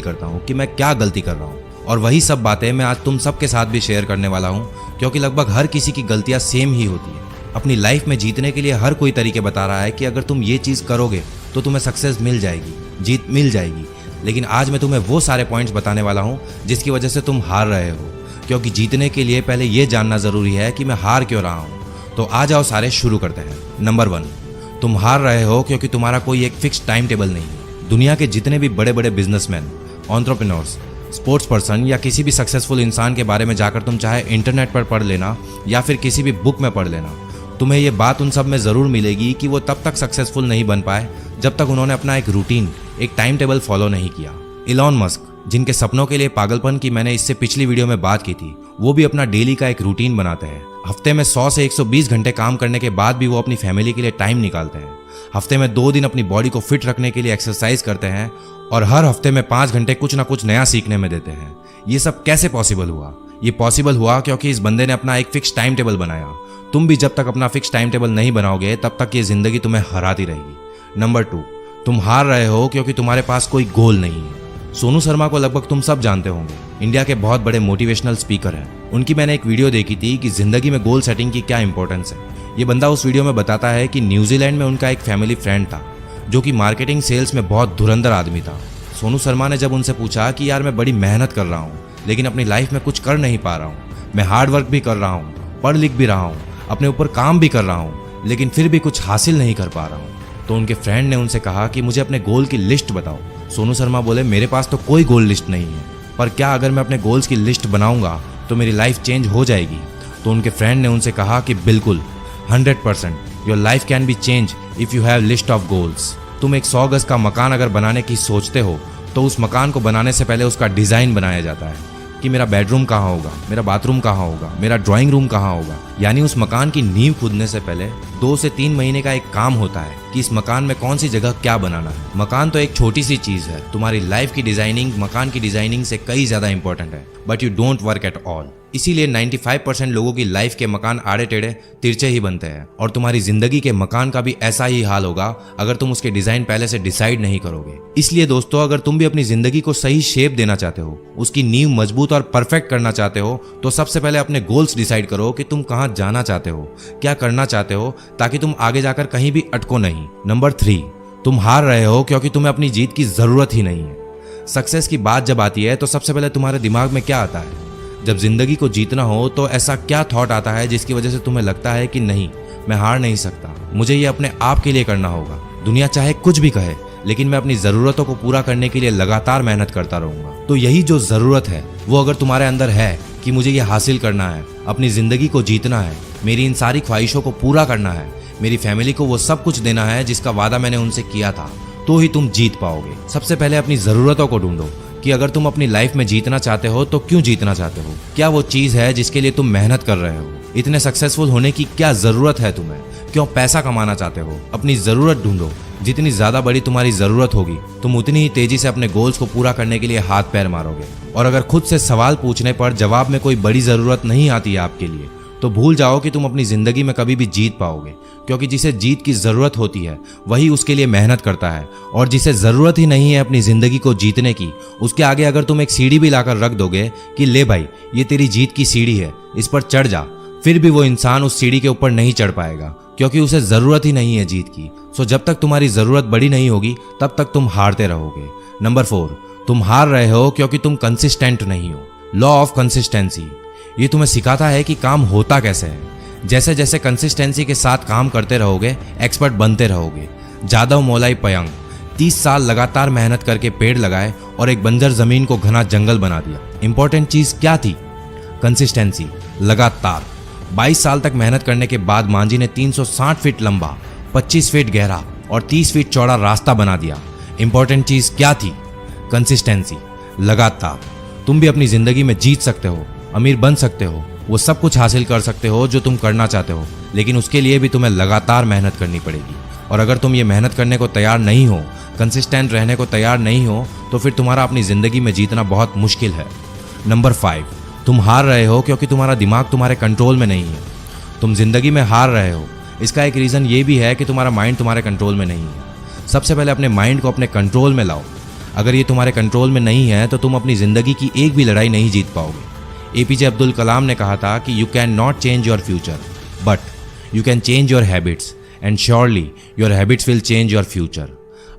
करता हूँ कि मैं क्या गलती कर रहा हूँ, और वही सब बातें मैं आज तुम सबके साथ भी शेयर करने वाला हूँ, क्योंकि लगभग हर किसी की गलतियाँ सेम ही होती है। अपनी लाइफ में जीतने के लिए हर कोई तरीके बता रहा है कि अगर तुम ये चीज़ करोगे तो तुम्हें सक्सेस मिल जाएगी, जीत मिल जाएगी। लेकिन आज मैं तुम्हें वो सारे पॉइंट्स बताने वाला हूँ जिसकी वजह से तुम हार रहे हो, क्योंकि जीतने के लिए पहले ये जानना ज़रूरी है कि मैं हार क्यों रहा हूँ। तो आ जाओ सारे शुरू करते हैं। नंबर 1, तुम हार रहे हो क्योंकि तुम्हारा कोई एक फिक्स टाइम टेबल नहीं है। दुनिया के जितने भी बड़े बड़े बिजनेसमैन, एंटरप्रेन्योर्स, स्पोर्ट्स पर्सन या किसी भी सक्सेसफुल इंसान के बारे में जाकर तुम चाहे इंटरनेट पर पढ़ लेना या फिर किसी भी बुक में पढ़ लेना, तुम्हें ये बात उन सब में ज़रूर मिलेगी कि वो तब तक सक्सेसफुल नहीं बन पाए जब तक उन्होंने अपना एक रूटीन, एक टाइम टेबल फॉलो नहीं किया। इलॉन मस्क, जिनके सपनों के लिए पागलपन की मैंने इससे पिछली वीडियो में बात की थी, वो भी अपना डेली का एक रूटीन बनाते हैं। हफ्ते में 100 से 120 घंटे काम करने के बाद भी वो अपनी फैमिली के लिए टाइम निकालते हैं। हफ्ते में 2 दिन अपनी बॉडी को फिट रखने के लिए एक्सरसाइज करते हैं और हर हफ्ते में 5 घंटे कुछ ना कुछ नया सीखने में देते हैं। ये सब कैसे पॉसिबल हुआ? ये पॉसिबल हुआ क्योंकि इस बंदे ने अपना एक फिक्स टाइम टेबल बनाया। तुम भी जब तक अपना फिक्स टाइम टेबल नहीं बनाओगे तब तक ये जिंदगी तुम्हें हराती रहेगी। नंबर 2, तुम हार रहे हो क्योंकि तुम्हारे पास कोई गोल नहीं है। सोनू शर्मा को लगभग तुम सब जानते होंगे, इंडिया के बहुत बड़े मोटिवेशनल स्पीकर हैं। उनकी मैंने एक वीडियो देखी थी कि जिंदगी में गोल सेटिंग की क्या इंपॉर्टेंस है। ये बंदा उस वीडियो में बताता है कि न्यूजीलैंड में उनका एक फैमिली फ्रेंड था जो कि मार्केटिंग सेल्स में बहुत धुरंधर आदमी था। सोनू शर्मा ने जब उनसे पूछा कि यार मैं बड़ी मेहनत कर रहा हूँ लेकिन अपनी लाइफ में कुछ कर नहीं पा रहा हूँ, मैं हार्ड वर्क भी कर रहा हूँ, पढ़ लिख भी रहा हूँ, अपने ऊपर काम भी कर रहा हूँ, लेकिन फिर भी कुछ हासिल नहीं कर पा रहा हूँ, तो उनके फ्रेंड ने उनसे कहा कि मुझे अपने गोल की लिस्ट बताओ। सोनू शर्मा बोले, मेरे पास तो कोई गोल लिस्ट नहीं है, पर क्या अगर मैं अपने गोल्स की लिस्ट बनाऊंगा तो मेरी लाइफ चेंज हो जाएगी? तो उनके फ्रेंड ने उनसे कहा कि बिल्कुल, 100% your life can be change if you have list of goals. तुम एक 100 गज का मकान अगर बनाने की सोचते हो तो उस मकान को बनाने से पहले उसका डिज़ाइन बनाया जाता है कि मेरा बेडरूम कहाँ होगा, मेरा बाथरूम कहाँ होगा, मेरा ड्राइंग रूम कहाँ होगा। यानी उस मकान की नींव खुदने से पहले 2 से 3 महीने का एक काम होता है कि इस मकान में कौन सी जगह क्या बनाना है। मकान तो एक छोटी सी चीज़ है, तुम्हारी लाइफ की डिजाइनिंग मकान की डिजाइनिंग से कई ज़्यादा इंपॉर्टेंट है, but you don't work at all. इसीलिए 95% लोगों की लाइफ के मकान आड़े टेढ़े तिरछे ही बनते हैं, और तुम्हारी जिंदगी के मकान का भी ऐसा ही हाल होगा अगर तुम उसके डिजाइन पहले से डिसाइड नहीं करोगे। इसलिए दोस्तों, अगर तुम भी अपनी जिंदगी को सही शेप देना चाहते हो, उसकी नींव मजबूत और परफेक्ट करना चाहते हो, तो सबसे पहले अपने गोल्स डिसाइड करो कि तुम कहाँ जाना चाहते हो, क्या करना चाहते हो, ताकि तुम आगे जाकर कहीं भी अटको नहीं। नंबर 3, तुम हार रहे हो क्योंकि तुम्हें अपनी जीत की जरूरत ही नहीं है। सक्सेस की बात जब आती है तो सबसे पहले तुम्हारे दिमाग में क्या आता है? जब जिंदगी को जीतना हो तो ऐसा क्या थॉट आता है जिसकी वजह से तुम्हें लगता है कि नहीं, मैं हार नहीं सकता, मुझे ये अपने आप के लिए करना होगा। दुनिया चाहे कुछ भी कहे, लेकिन मैं अपनी ज़रूरतों को पूरा करने के लिए लगातार मेहनत करता रहूँगा। तो यही जो ज़रूरत है वो अगर तुम्हारे अंदर है कि मुझे ये हासिल करना है, अपनी ज़िंदगी को जीतना है, मेरी इन सारी ख्वाहिशों को पूरा करना है, मेरी फैमिली को वो सब कुछ देना है जिसका वादा मैंने उनसे किया था, तो ही तुम जीत पाओगे। सबसे पहले अपनी ज़रूरतों को ढूंढो कि अगर तुम अपनी लाइफ में जीतना चाहते हो तो क्यों जीतना चाहते हो, क्या वो चीज़ है जिसके लिए तुम मेहनत कर रहे हो, इतने सक्सेसफुल होने की क्या ज़रूरत है तुम्हें, क्यों पैसा कमाना चाहते हो। अपनी ज़रूरत ढूंढो, जितनी ज़्यादा बड़ी तुम्हारी ज़रूरत होगी तुम उतनी ही तेज़ी से अपने गोल्स को पूरा करने के लिए हाथ पैर मारोगे। और अगर खुद से सवाल पूछने पर जवाब में कोई बड़ी ज़रूरत नहीं आती है आपके लिए, तो भूल जाओ कि तुम अपनी ज़िंदगी में कभी भी जीत पाओगे, क्योंकि जिसे जीत की ज़रूरत होती है वही उसके लिए मेहनत करता है, और जिसे ज़रूरत ही नहीं है अपनी ज़िंदगी को जीतने की, उसके आगे अगर तुम एक सीढ़ी भी लाकर रख दोगे कि ले भाई ये तेरी जीत की सीढ़ी है, इस पर चढ़ जा, फिर भी वो इंसान उस सीढ़ी के ऊपर नहीं चढ़ पाएगा, क्योंकि उसे ज़रूरत ही नहीं है जीत की। सो जब तक तुम्हारी ज़रूरत बड़ी नहीं होगी तब तक तुम हारते रहोगे। नंबर 4, तुम हार रहे हो क्योंकि तुम कंसिस्टेंट नहीं हो। लॉ ऑफ कंसिस्टेंसी, ये तुम्हें सिखाता है कि काम होता कैसे है। जैसे जैसे कंसिस्टेंसी के साथ काम करते रहोगे, एक्सपर्ट बनते रहोगे। जादव मोलाई पयंग 30 साल लगातार मेहनत करके पेड़ लगाए और एक बंजर जमीन को घना जंगल बना दिया। इंपॉर्टेंट चीज क्या थी? कंसिस्टेंसी, लगातार। 22 साल तक मेहनत करने के बाद मांझी ने 360 फीट लंबा, 25 फीट गहरा और 30 फीट चौड़ा रास्ता बना दिया। इंपॉर्टेंट चीज क्या थी? कंसिस्टेंसी, लगातार। तुम भी अपनी जिंदगी में जीत सकते हो, अमीर बन सकते हो, वो सब कुछ हासिल कर सकते हो जो तुम करना चाहते हो, लेकिन उसके लिए भी तुम्हें लगातार मेहनत करनी पड़ेगी। और अगर तुम ये मेहनत करने को तैयार नहीं हो, कंसिस्टेंट रहने को तैयार नहीं हो, तो फिर तुम्हारा अपनी ज़िंदगी में जीतना बहुत मुश्किल है। नंबर 5, तुम हार रहे हो क्योंकि तुम्हारा दिमाग तुम्हारे कंट्रोल में नहीं है। तुम जिंदगी में हार रहे हो, इसका एक रीज़न ये भी है कि तुम्हारा माइंड तुम्हारे कंट्रोल में नहीं है। सबसे पहले अपने माइंड को अपने कंट्रोल में लाओ। अगर ये तुम्हारे कंट्रोल में नहीं है तो तुम अपनी ज़िंदगी की एक भी लड़ाई नहीं जीत पाओगे। एपीजे अब्दुल कलाम ने कहा था कि you can not change your future but you can change your habits and surely your habits will change your future.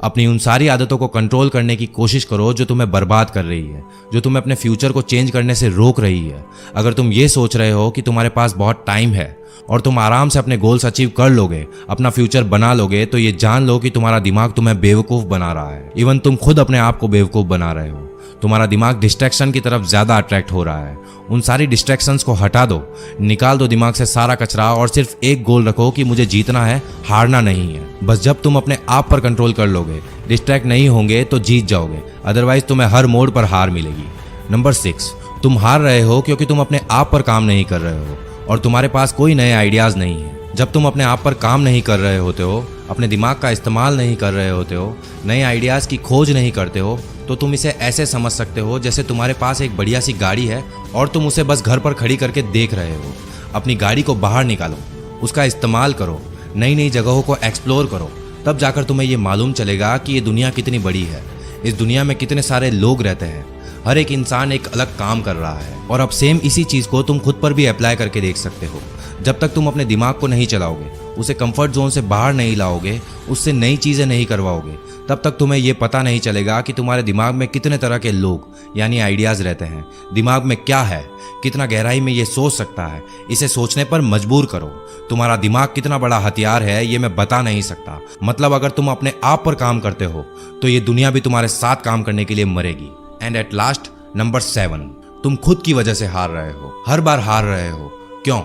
अपनी उन सारी आदतों को कंट्रोल करने की कोशिश करो जो तुम्हें बर्बाद कर रही है, जो तुम्हें अपने फ्यूचर को चेंज करने से रोक रही है। अगर तुम ये सोच रहे हो कि तुम्हारे पास बहुत टाइम है और तुम आराम से अपने गोल्स अचीव कर लोगे, अपना फ्यूचर बना लोगे, तो ये जान लो कि तुम्हारा दिमाग तुम्हें बेवकूफ़ बना रहा है। इवन तुम खुद अपने आप को बेवकूफ़ बना रहे हो। तुम्हारा दिमाग डिस्ट्रैक्शन की तरफ ज़्यादा अट्रैक्ट हो रहा है। उन सारी डिस्ट्रैक्शंस को हटा दो, निकाल दो दिमाग से सारा कचरा और सिर्फ एक गोल रखो कि मुझे जीतना है, हारना नहीं है। बस जब तुम अपने आप पर कंट्रोल कर लोगे, डिस्ट्रैक्ट नहीं होंगे, तो जीत जाओगे। अदरवाइज तुम्हें हर मोड़ पर हार मिलेगी। नंबर 6, तुम हार रहे हो क्योंकि तुम अपने आप पर काम नहीं कर रहे हो और तुम्हारे पास कोई नए आइडियाज़ नहीं है। जब तुम अपने आप पर काम नहीं कर रहे होते हो, अपने दिमाग का इस्तेमाल नहीं कर रहे होते हो, नए आइडियाज़ की खोज नहीं करते हो, तो तुम इसे ऐसे समझ सकते हो जैसे तुम्हारे पास एक बढ़िया सी गाड़ी है और तुम उसे बस घर पर खड़ी करके देख रहे हो। अपनी गाड़ी को बाहर निकालो, उसका इस्तेमाल करो, नई नई जगहों को एक्सप्लोर करो, तब जाकर तुम्हें ये मालूम चलेगा कि ये दुनिया कितनी बड़ी है, इस दुनिया में कितने सारे लोग रहते हैं, हर एक इंसान एक अलग काम कर रहा है। और अब सेम इसी चीज़ को तुम खुद पर भी अप्लाई करके देख सकते हो। जब तक तुम अपने दिमाग को नहीं चलाओगे, उसे कंफर्ट जोन से बाहर नहीं लाओगे, उससे नई चीज़ें नहीं करवाओगे, तब तक तुम्हें ये पता नहीं चलेगा कि तुम्हारे दिमाग में कितने तरह के लोग यानी आइडियाज़ रहते हैं। दिमाग में क्या है, कितना गहराई में ये सोच सकता है, इसे सोचने पर मजबूर करो। तुम्हारा दिमाग कितना बड़ा हथियार है ये मैं बता नहीं सकता। मतलब अगर तुम अपने आप पर काम करते हो तो ये दुनिया भी तुम्हारे साथ काम करने के लिए मरेगी। एंड एट लास्ट, नंबर 7, तुम खुद की वजह से हार रहे हो, हर बार हार रहे हो। क्यों?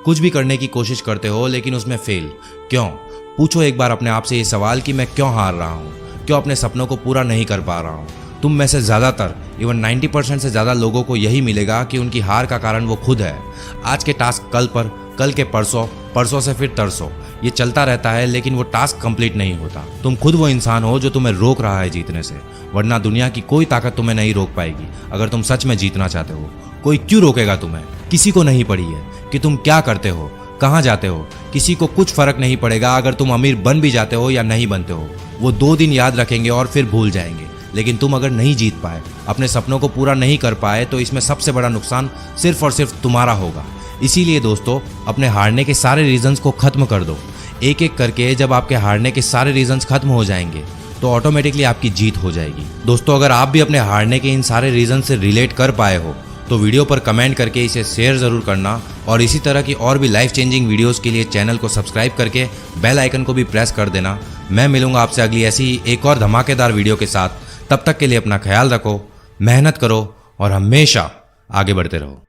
कुछ भी करने की कोशिश करते हो लेकिन उसमें फेल क्यों? पूछो एक बार अपने आप से ये सवाल कि मैं क्यों हार रहा हूँ, क्यों अपने सपनों को पूरा नहीं कर पा रहा हूँ। तुम में से ज़्यादातर, इवन 90% से ज़्यादा लोगों को यही मिलेगा कि उनकी हार का कारण वो खुद है। आज के टास्क कल पर, कल के परसों, परसों से फिर तरसों, ये चलता रहता है लेकिन वो टास्क कंप्लीट नहीं होता। तुम खुद वो इंसान हो जो तुम्हें रोक रहा है जीतने से, वरना दुनिया की कोई ताकत तुम्हें नहीं रोक पाएगी। अगर तुम सच में जीतना चाहते हो, कोई क्यों रोकेगा तुम्हें? किसी को नहीं पड़ी है कि तुम क्या करते हो, कहाँ जाते हो, किसी को कुछ फर्क नहीं पड़ेगा अगर तुम अमीर बन भी जाते हो या नहीं बनते हो। वो 2 दिन याद रखेंगे और फिर भूल जाएंगे। लेकिन तुम अगर नहीं जीत पाए, अपने सपनों को पूरा नहीं कर पाए, तो इसमें सबसे बड़ा नुकसान सिर्फ और सिर्फ तुम्हारा होगा। इसीलिए दोस्तों, अपने हारने के सारे रीजंस को खत्म कर दो। एक एक करके जब आपके हारने के सारे रीजंस खत्म हो जाएंगे तो ऑटोमेटिकली आपकी जीत हो जाएगी। दोस्तों, अगर आप भी अपने हारने के इन सारे रीजन से रिलेट कर पाए हो तो वीडियो पर कमेंट करके इसे शेयर ज़रूर करना और इसी तरह की और भी लाइफ चेंजिंग वीडियोस के लिए चैनल को सब्सक्राइब करके बेल आइकन को भी प्रेस कर देना। मैं मिलूंगा आपसे अगली ऐसी ही एक और धमाकेदार वीडियो के साथ। तब तक के लिए अपना ख्याल रखो, मेहनत करो और हमेशा आगे बढ़ते रहो।